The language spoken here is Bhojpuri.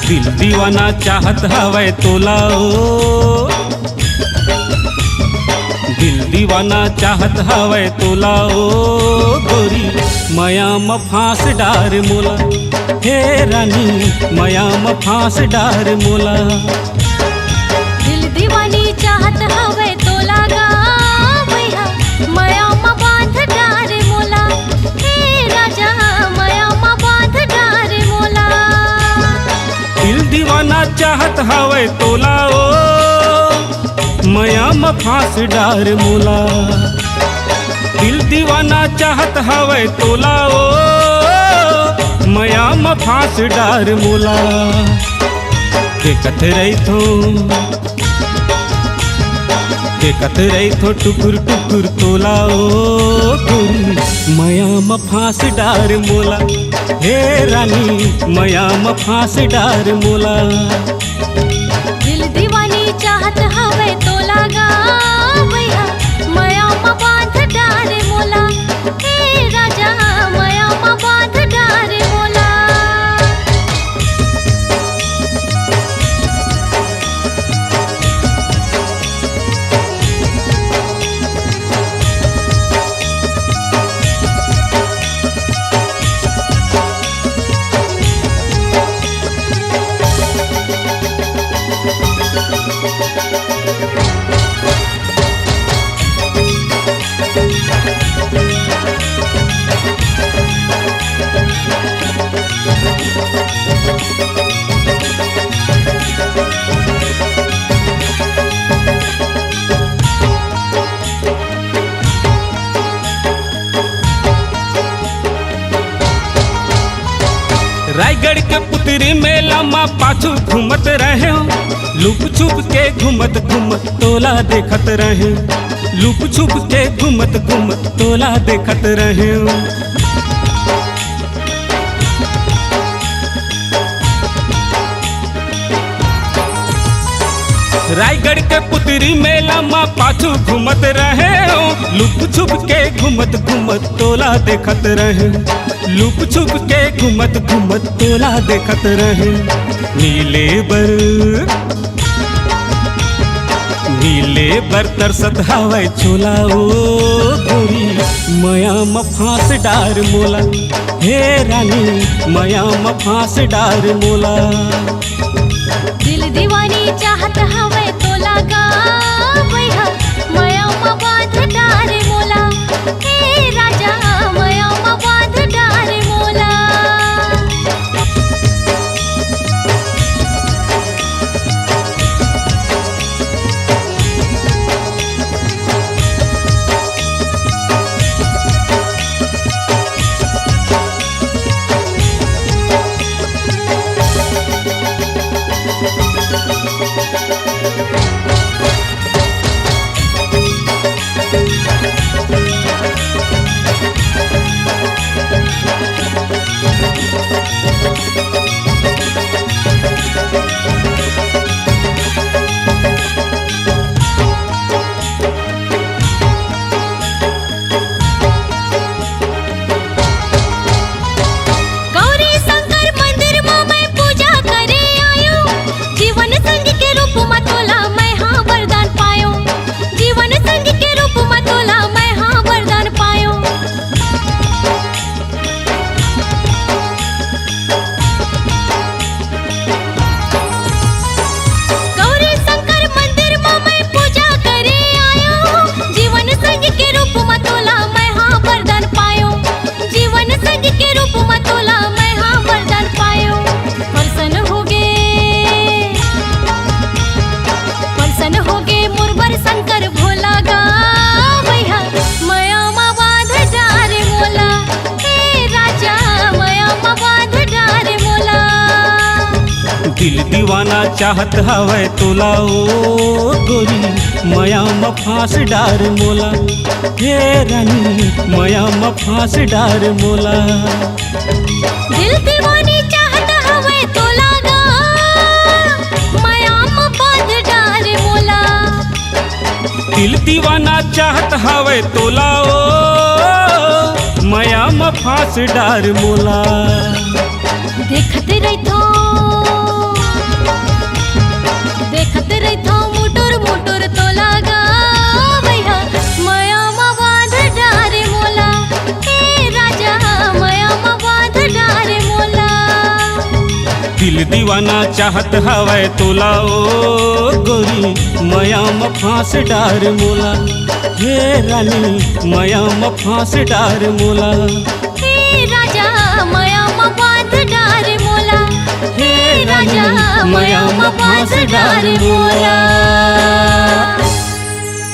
दिल दीवाना चाहत हवे तोला ओ, दिल दीवाना चाहत हवे तोला ओ गोरी माया म फांस डार मोला। हे रानी माया म फांस डार मोला। दिल दीवानी चाहत हवे तोला गा भैया माया म बांध डार मोला। हे राजा माया म बांध डार मोला। दिल दीवाना चाहत हवे तोला ओ माया म फांस डार मोला। दिल दीवाना चाहत हवे तोला ओ माया म फांस डार मोला। देखत रही थो टुकुर टुकुर तोला ओ गोरी माया म फांस डार मोला। हे रानी माया म फांस डार मोला। दिल दीवानी चाहत हवे तोला गा भैया माया म बांध डार मोला। हे राजा माया म बांध डार मोला। रायगढ़ के पुतरी मेला माँ पाछू घूमत रहे, लुक छुप के घूमत घूमत तोला देखत रहे। लुक छुप के घूमत घूमत तोला देखत रहे। रायगढ़ के पुतरी मेला माँ पाछू घूमत रहे, लुक छुप के घूमत घूमत तोला देखत रहे। लुक छुप के घूमत घूमत तोला देखत रहे। नीले बर तरसत हवे छोला ओ गोरी माया म फांस डार मोला। हे रानी माया म फांस डार मोला। दिल दीवानी चाहत हवे तोला गा भैया माया म बांध डार मोला। हे राजा माया म बांध डार मोला। दिल दीवाना चाहत हवे तोला ओ गोरी माया म फांस डार मोला। हे रानी माया म फांस डार मोला। दिल दीवानी चाहत हवे तोला गा माया म बांध डार मोला। दिल दीवाना चाहत हवे तोला ओ माया म फांस डार मोला। देखत रही थो मोटर तोला गा भैया माया मा बांध डारे मोला हे राजा माया मा बांध डारे मोला दिल दीवाना चाहत हवै तोला ओ गोरी माया म फांस डार मोला हे रानी माया म फांस डार मोला हे राजा माया मा बांध डारे मोला हे राजा माया मा बांध डारे मोला